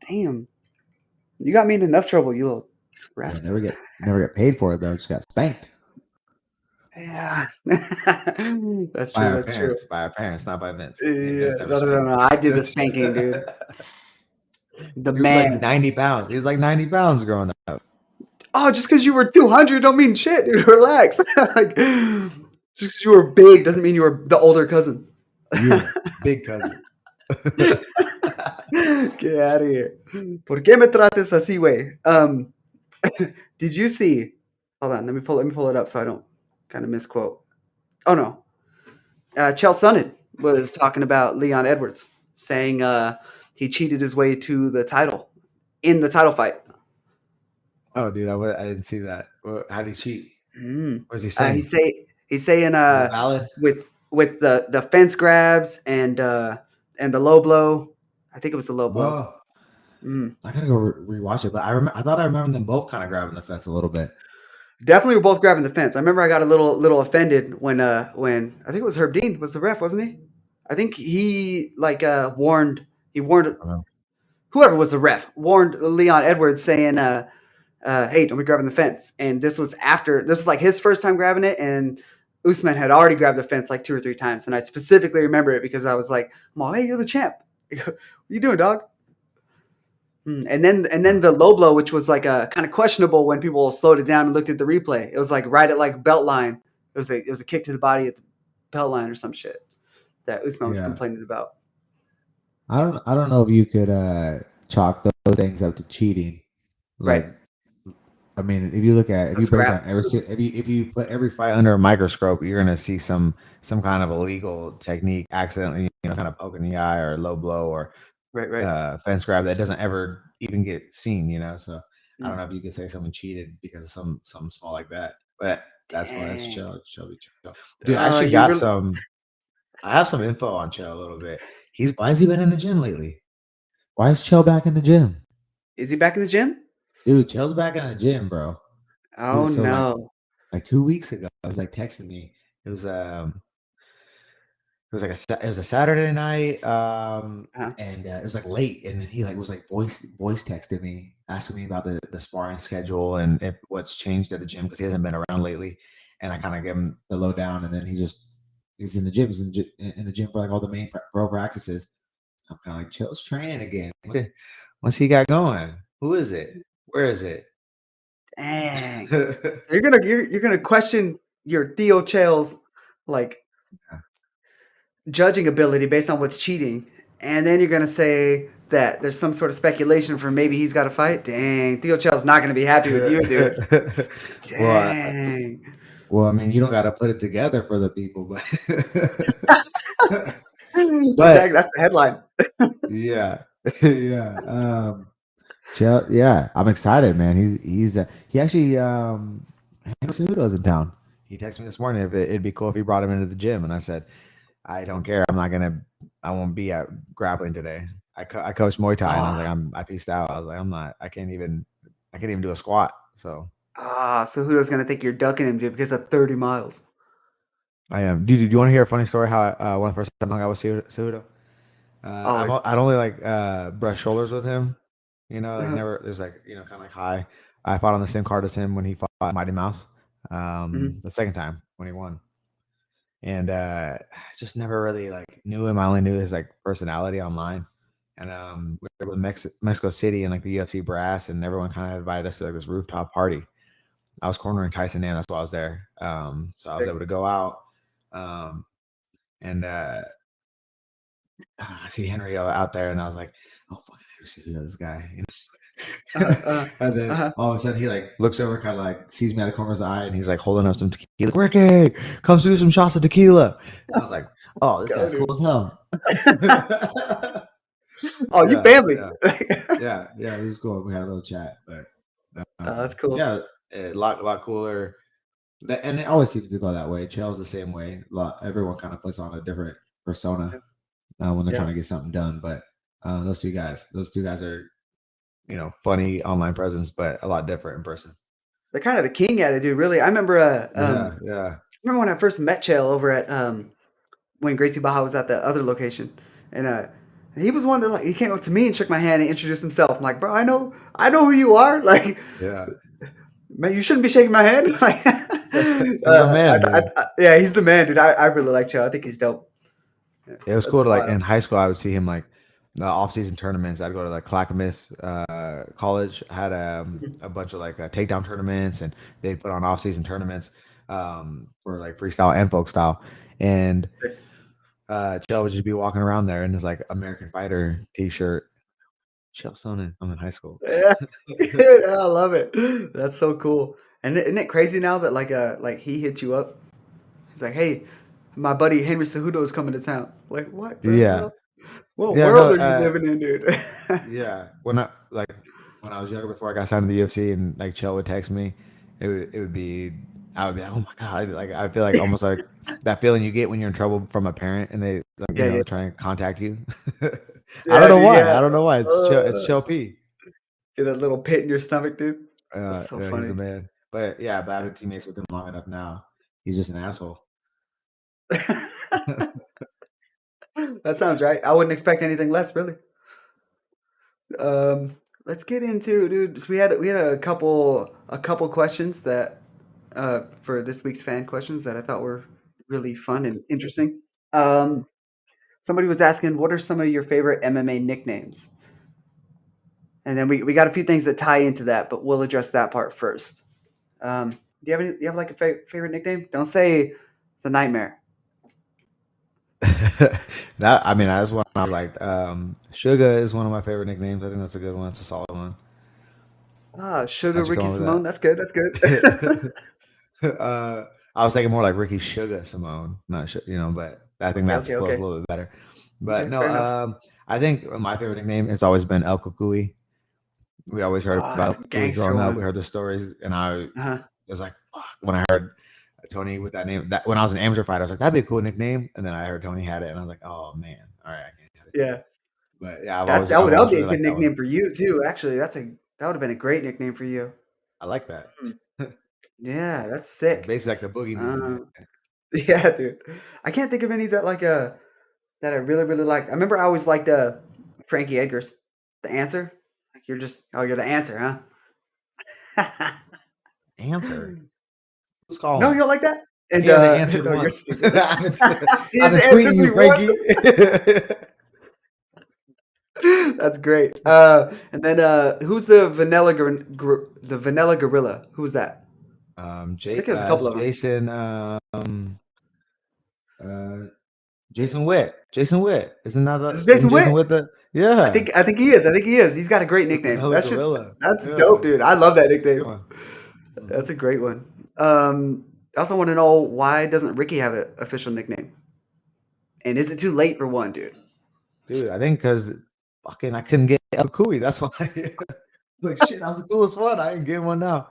damn, you got me in enough trouble, you little Yeah, rat. never get paid for it though. Just got spanked Yeah, that's true. That's true. by our parents, not by Vince. And Yeah, Vince never no, no, no, spanked me. no. I did the spanking, dude. The He was like man. 90 pounds. He was like 90 pounds growing up. Oh, just because you were 200 don't mean shit, dude. Relax. Like, just because you were big doesn't mean you were the older cousin. You were big cousin. Get out of here. ¿Por qué me trates así, güey? Did you see? Hold on, let me pull it up so I don't kind of misquote. Oh no, Chael Sonnen was talking about Leon Edwards, saying he cheated his way to the title in the title fight. Oh, dude, I didn't see that. How did he cheat? Mm. What was he saying? He's saying Is it valid? with the fence grabs and the low blow. I think it was the low blow. Well, Mm. I gotta go rewatch it, but I thought I remember them both kind of grabbing the fence a little bit. Definitely were both grabbing the fence. I remember I got a little offended when I think it was Herb Dean was the ref, wasn't he? I think he like warned I don't know. whoever was the ref warned Leon Edwards saying hey, don't be grabbing the fence. And this was like his first time grabbing it, and Usman had already grabbed the fence like two or three times. And I specifically remember it because I was like, "Oh, hey, you're the champ. What you doing, dog?" And then the low blow, which was like a kind of questionable when people slowed it down and looked at the replay. It was like right at like belt line. It was a kick to the body at the belt line or some shit that Usman was Yeah. complaining about. I don't know if you could chalk those things up to cheating. Right. Like, I mean, if A you break down scrap. if you put every fight under a microscope, you're gonna see some kind of illegal technique, accidentally, kind of poking the eye or low blow or Right. Right. fence grab that doesn't ever even get seen. So I don't Mm. know if you could say someone cheated because of something small like that, but that's why it's Dang. Shelby. Dude, I actually You got really some. I have some info on Chell a little bit. Why has he been in the gym lately? Why is Chell back in the gym? is he back in the gym? Dude, Chell's back in the gym, bro. Oh Dude, so no. like 2 weeks ago, he was like texting me. It was it was a Saturday night, Uh-huh. and it was like late, and then he like was like voice texted me, asking me about the sparring schedule and if what's changed at the gym because he hasn't been around lately. And I kind of gave him the lowdown, and then he's in the gym, in the gym for like all the main pro practices. I'm kind of like, Chill's training again. What's he got going? Who is it? Where is it? Dang. So you're gonna question your Theo Chael's like judging ability based on what's cheating, and then you're gonna say that there's some sort of speculation for maybe he's got to fight. Dang, Theo Chael's not gonna be happy with you, dude. well, Dang. well, I mean, you don't got to put it together for the people, but Exactly. but That's the headline. yeah, yeah. Yeah, I'm excited, man. He actually Cejudo's in town. He texted me this morning if it'd be cool if he brought him into the gym, and I said I don't care. I won't be at grappling today. I coach Muay Thai, and I was like Ah, I peaced out. I was like I can't even do a squat. So so Hudo's gonna think you're ducking him, dude, because of 30 miles. I am. Dude, do you want to hear a funny story? How one of the first time I hung out with Cejudo? Always. I'd only like brush shoulders with him. Like Uh-huh. never. There's like kind of like high. I fought on the same card as him when he fought Mighty Mouse. Mhm. The second time when he won, and just never really like knew him. I only knew his like personality online. And we were in Mexico City and like the UFC brass, and everyone kind of invited us to like this rooftop party. I was cornering Tyson Nam, that's why I was there. So I was able Sick. to go out, um, and I see Henry out there, and I was like, "Oh fucking Henry, see who this guy." Uh-huh. Uh-huh. And then Uh-huh. all of a sudden, he like looks over, kind of like sees me out of the corner of his eye, and he's like holding up some tequila. Ricky, come do some shots of tequila. I was like, "Oh, this Go, guy's cool dude. as hell." Oh, you Yeah, family. yeah, yeah. It was cool. We had a little chat, but That's cool. yeah, a lot cooler. And it always seems to go that way. Chael's the same way. Everyone kind of puts on a different persona when they're Yeah. trying to get something done. But those two guys are funny online presence, but a lot different in person. They're kind of the king at it, dude. Really, I remember. Yeah, yeah, Remember when I first met Chael over at when Gracie Baja was at the other location, and he was one that like he came up to me and shook my hand and introduced himself. I'm like, bro, I know who you are. Like, yeah. man, you shouldn't be shaking my hand. Like, He's a man, dude. yeah, he's the man, dude. I really like Chael. I think he's dope. Yeah, It was that's cool to like wild. in high school. I would see him like the off-season tournaments. I'd go to like Clackamas College. Had a bunch of like takedown tournaments, and they'd put on off-season tournaments for like freestyle and folk style. And Chell would just be walking around there in his like American Fighter T-shirt. Chell Sonnen. I'm in high school. Yes, dude, I love it. That's so cool. And isn't it crazy now that like he hit you up? He's like, hey, my buddy Henry Cejudo is coming to town. Like, what the Yeah, hell? What yeah. No, world are you living in, dude? yeah. When I was younger, before I got signed to the UFC, and like Chell would text me, it would be I would be like, oh my god, like I feel like almost like that feeling you get when you're in trouble from a parent and they like, Yeah, yeah, try and contact you. I don't yeah, know dude, why. yeah. I don't know why. It's Chell P. Get that little pit in your stomach, dude. That's so Yeah, he's the funny. man. But yeah, but I've been teammates with him long enough now. He's just an asshole. That sounds right. I wouldn't expect anything less, really. Um, let's get into, dude. So we had a couple questions that for this week's fan questions that I thought were really fun and interesting. Um, somebody was asking, what are some of your favorite MMA nicknames? And then we got a few things that tie into that, but we'll address that part first. Do do you have like a favorite nickname? Don't say the Nightmare. That I mean, that's one I like. Sugar is one of my favorite nicknames. I think that's a good one. It's a solid one. Ah, Sugar How'd you come Ricky up with Simone. that? That's good. That's good. I was thinking more like Ricky Sugar Simone, not but I think Okay, that okay, flows a okay, little bit better. But okay. no, Fair enough. I think my favorite nickname has always been El Cucuy. We always heard Oh, about that's a El Cucuy gangster growing up. We one. heard the stories, and I Uh-huh. was like, fuck, when I heard Tony with that name. That when I was an amateur fighter, I was like, that'd be a cool nickname. And then I heard Tony had it, and I was like, oh man, all right, I can't have it. Yeah. But yeah, That I've would always be a really good liked that one. nickname for you too. Actually, that would have been a great nickname for you. I like that. Hmm. Yeah, that's It's sick. basically like the boogeyman, man. Um, yeah, dude. I can't think of any that that I really really liked. I remember I always liked Frankie Edgar's the answer. Like you're the answer, huh? Answer. Who's No, calling? you don't like that? And He hasn't answered no, you're once. stupid. He I've has been answered tweeting me you, once. Frankie. That's great. And then who's the Vanilla Gorilla? Who's that? I think there's a couple That's of them. uh, Jason Witt. Jason Witt. This is Isn't Jason Jason Witt. Witt yeah. I think he is. I think he is. He's got a great The nickname. vanilla gorilla. That's Yeah. dope, dude. I love that That's a good nickname. one. That's Hmm. a great one. I also want to know, why doesn't Ricky have an official nickname? And is it too late for one, dude? Dude, I think because fucking I couldn't get El Cuy. That's why. Like shit, that was the coolest one. I didn't get one now.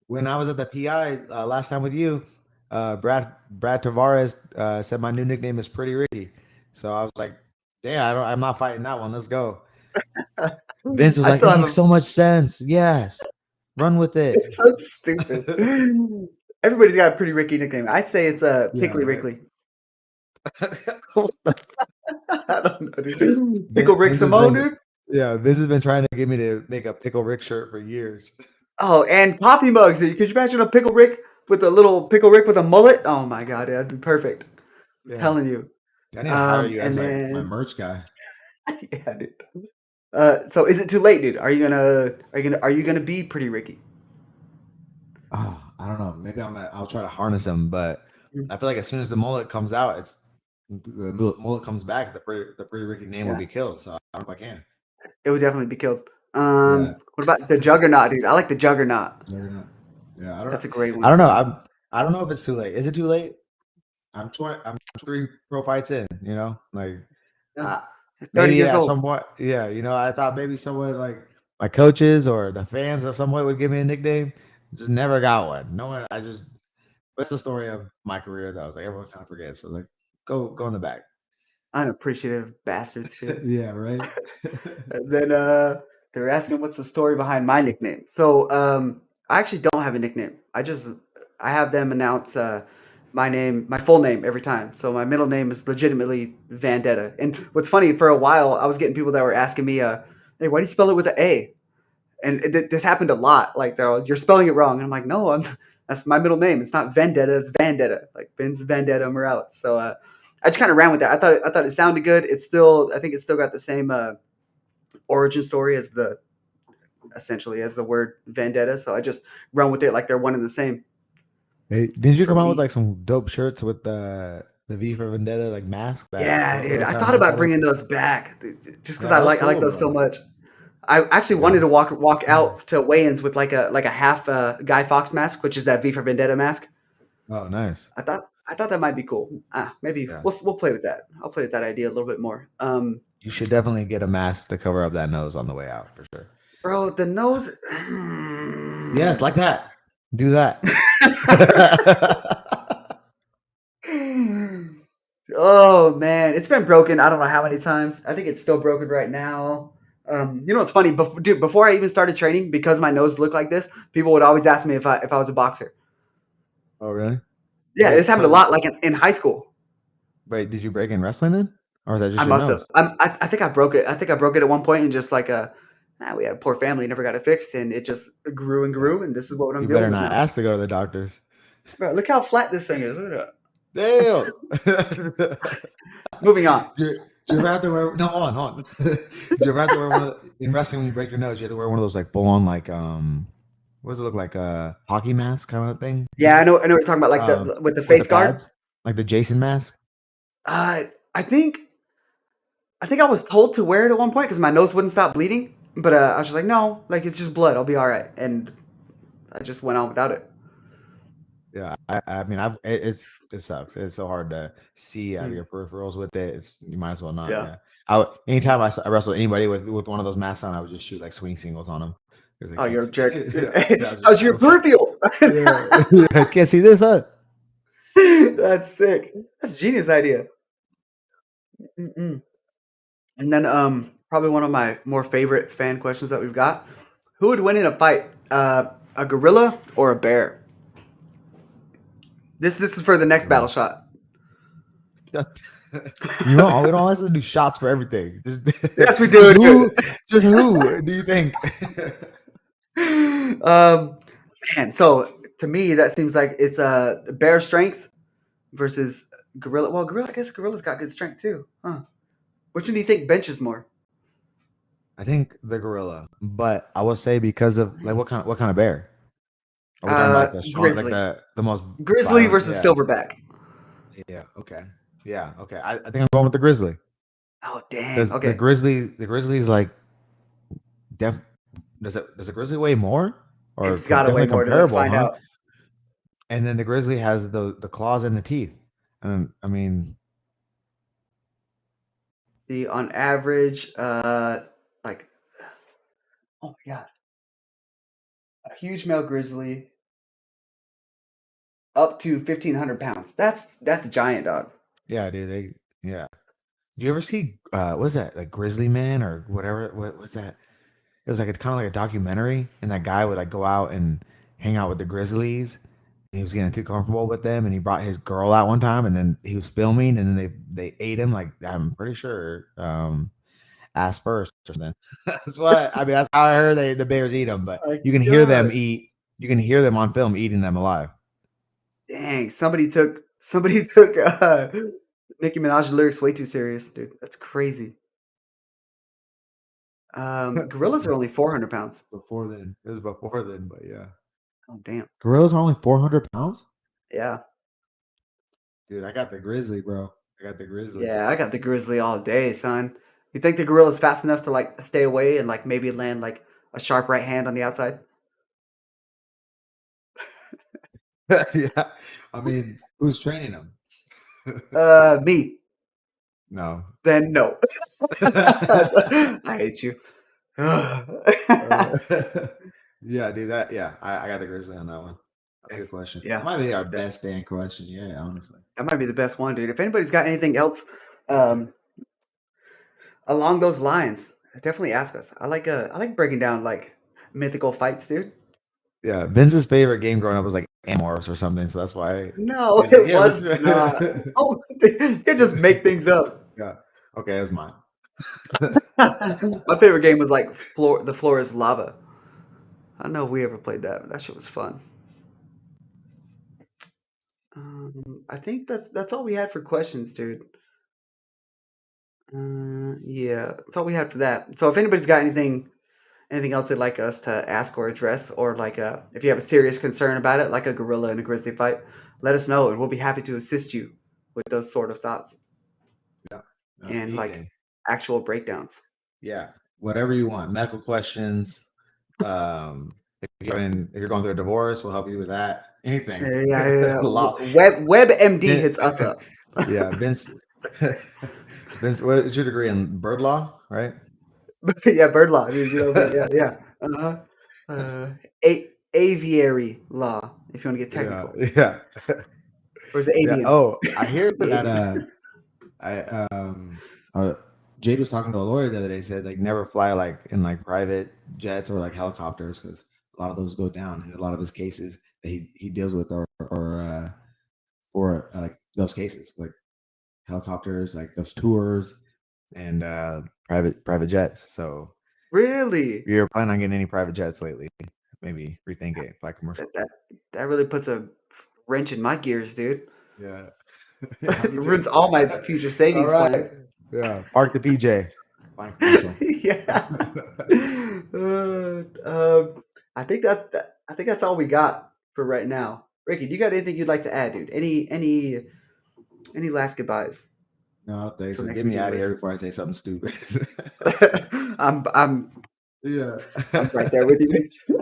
When I was at the PI last time with you, Brad Tavares said my new nickname is Pretty Ricky. So I was like, damn, I'm not fighting that one. Let's go. Vince was I like, still it have makes a. so much sense. Yes, run with it. It's so stupid. Everybody's got a pretty Ricky nickname. I say it's a Yeah, Pickly right. Rickly. I don't know, dude. Pickle Rick Vince has Simone, been, dude. yeah, Vince has been trying to get me to make a Pickle Rick shirt for years. Oh, and Poppy mugs. Could you imagine a Pickle Rick with a little Pickle Rick with a mullet? Oh my god, that'd be perfect. I'm Yeah, telling you. I need to hire you And as like my then merch guy. yeah, dude. So is it too late, dude? Are you gonna be Pretty Ricky? Oh, I don't know. Maybe I'll try to harness him, but Mm. I feel like as soon as the mullet comes out, mullet comes back, the pretty Ricky name will Yeah, be killed. So I don't know if I can. it would definitely be killed. Yeah, What about the Juggernaut, dude? I like the Juggernaut. they're not. Yeah, I don't know. That's a great I one. don't know. I don't know if it's too late. Is it too late? I'm 3 pro fights in. Like Yeah. uh, 30 maybe years at old. some point. Yeah, I thought maybe someone like my coaches or the fans at some point would give me a nickname. Just never got one. No one. I just That's the story of my career that I was like everyone kind of forgets. So like go in the back. Unappreciative bastards, dude. Yeah, right. And then they're asking what's the story behind my nickname. So I actually don't have a nickname. I have them announce my full name every time. So my middle name is legitimately Vendetta. And what's funny, for a while I was getting people that were asking me, "Hey, why do you spell it with an A?" And this happened a lot. Like you're spelling it wrong, and I'm like, no, that's my middle name. It's not Vendetta. It's Vendetta. Like Vince Vendetta Morales. So I just kind of ran with that. I thought it sounded good. I think it's still got the same origin story as the essentially as the word vendetta. So I just run with it like they're one and the same Hey, didn't you for come out with me. like some dope shirts with the V for Vendetta like mask? That Yeah, dude. what I kind of thought mask about that is? bringing those back just because Yeah, that was I like cool, those so bro. much. I actually wanted Yeah. to walk out to weigh-ins with like a half Guy Fawkes mask, which is that V for Vendetta mask. Oh, nice. I thought that might be cool. Maybe Yeah. we'll play with that. I'll play with that idea a little bit more. You should definitely get a mask to cover up that nose on the way out for sure. Bro, the nose. Yes, like that. Do that. Oh man, it's been broken. I don't know how many times. I think it's still broken right now. You know what's funny? Dude, before I even started training, because my nose looked like this, people would always ask me if I was a boxer. Oh, really? Yeah, this Wait, happened a so lot, like in high school. did you break in wrestling then, or was that just I your must have. nose? I think I broke it. I think I broke it at one point, and just like we had a poor family, never got it fixed, and it just grew and Yeah. grew, and this is what I'm You dealing better with not now. ask to go to the doctors. Bro, look how flat this thing is. Look at Damn. that. Moving on. Do you ever have to wear? No, hold on. Do you ever have to wear one of in wrestling when you break your nose? You have to wear one of those like full on like what does it look like a hockey mask kind of thing? Yeah, I know. I know. What you're talking about like Um, the with the with the face guard. pads, like the Jason mask. Uh, I think I think I was told to wear it at one point because my nose wouldn't stop bleeding. But I was just like, no, like it's just blood. I'll be all right. And I just went on without it. Yeah, I mean, it sucks. It's so hard to see out of Mm, your peripherals with it. You might as well not. yeah. Yeah, anytime I wrestle anybody with one of those masks on, I would just shoot like swing singles on them because they Oh, can't. you're a jerk. Yeah, yeah, I'll just How's stab your 'em. peripheral? Yeah, I can't see this, huh? That's sick. That's a genius idea. Mm-mm. And then probably one of my more favorite fan questions that we've got: who would win in a fight, a gorilla or a bear? This is for the next battle shot. You know, we don't have to do shots for everything. Just, Yes, we just do, who, dude. just who do you think? um, man, so to me that seems like it's a bear strength versus gorilla. Well, gorilla. I guess gorilla's got good strength too, huh? Which one do you think benches more? I think the gorilla, but I will say because of like what kind of bear? Are we talking about like the strong, like Grizzly. the most Grizzly violent? versus Yeah, silverback. yeah, okay, yeah, okay. I think I'm going with the grizzly Oh dang. because the Okay, grizzly is like def. Does a grizzly weigh more or it's got to weigh definitely more. Let's comparable, find huh? out. And then the grizzly has the claws and the teeth. And I mean, The on average, like oh my god, a huge male grizzly up to 1,500 pounds. That's a giant dog. yeah, dude, yeah. Do you ever see what is that like Grizzly Man or whatever? What was that? It was like it's kind of like a documentary, and that guy would like go out and hang out with the Grizzlies. And he was getting too comfortable with them, and he brought his girl out one time, and then he was filming, and then they ate him. Like I'm pretty sure ass first or something. That's what I mean. That's how I heard the bears eat them, but My you can hear them god, eat. You can hear them on film eating them alive. dang! Somebody took Nicki Minaj lyrics way too serious, dude. That's crazy. Gorillas are only 400 pounds. Before then, it was before then, but yeah, Oh damn. gorillas are only 400 pounds. Yeah, Dude, I got the grizzly, bro. I got the grizzly. yeah. I got the grizzly all day, son. You think the gorilla's fast enough to like stay away and like maybe land like a sharp right hand on the outside? Yeah, I mean, who's training them? Me. No. Then no. I hate you. Uh, yeah, dude. Yeah, I got the grizzly on that one. That's a good question. That Yeah, might be our best fan question. Yeah, honestly. that might be the best one, dude. If anybody's got anything else um, along those lines, definitely ask us. I like breaking down like mythical fights, dude. Yeah, Vince's favorite game growing up was like Amorphs or something, so that's why No, he's like, it yeah, let's. was not. Oh, you can just make things up. Yeah. Okay, it was mine. My favorite game was like the floor is lava. I don't know if we ever played that. But that shit was fun. I think that's all we had for questions, dude. Yeah, that's all we had for that. So if anybody's got anything else they'd like us to ask or address, or like if you have a serious concern about it, like a gorilla in a grizzly fight, let us know, and we'll be happy to assist you with those sort of thoughts Yeah. and like Anything. actual breakdowns. Yeah. Whatever you want. Medical questions. If you're going through a divorce, we'll help you with that. Anything. Yeah. Law. WebMD Vin- hits us up. yeah, Vince. Vince, what's your degree in bird law, right? Yeah, bird law. You know, yeah. Uh-huh. Aviary law, if you want to get Yeah, technical. yeah, Or is it yeah. avian? Oh, I hear The that. avian. I uh, Jade was talking to a lawyer the other day. Said like never fly like in like private jets or like helicopters because a lot of those go down. And a lot of his cases that he deals with or like those cases like helicopters, like those tours and private jets. So Really? if you're planning on getting any private jets lately, maybe rethink it. Fly commercial. That really puts a wrench in my gears, dude. Yeah. Yeah, It me too. ruins all my future All savings right. plans. Yeah. Park the PJ. Flying commercial. Yeah. I think I think that's all we got for right now. Ricky, do you got anything you'd like to add, dude? Any last goodbyes No, thanks. till So next get we me do out of this? here before I say something stupid. I'm Yeah. I'm right there with you.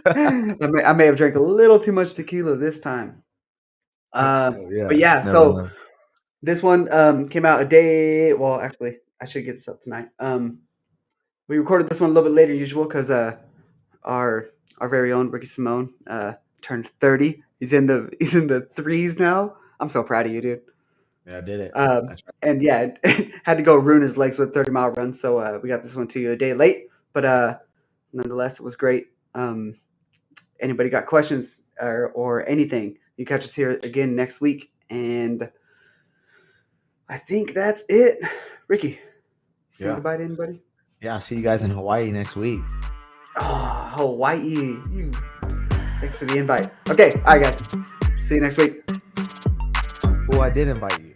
I may have drank a little too much tequila this time. But Yeah. yeah, Never so know. this one came out a day. Well, actually, I should get this up tonight. We recorded this one a little bit later than usual because our our very own Ricky Simone turned 30. He's in the threes now. I'm so proud of you, dude. Yeah, I did it. Um, I tried. and yeah, had to go ruin his legs with a 30-mile run. So we got this one to you a day late, but nonetheless, it was great. Anybody got questions or anything, you catch us here again next week. And I think that's it. Ricky, say Yeah. goodbye to anybody? Yeah. I'll see you guys in Hawaii next week. Oh, Hawaii. You. Thanks for the invite. Okay. All right, guys. See you next week. Oh, I did invite you.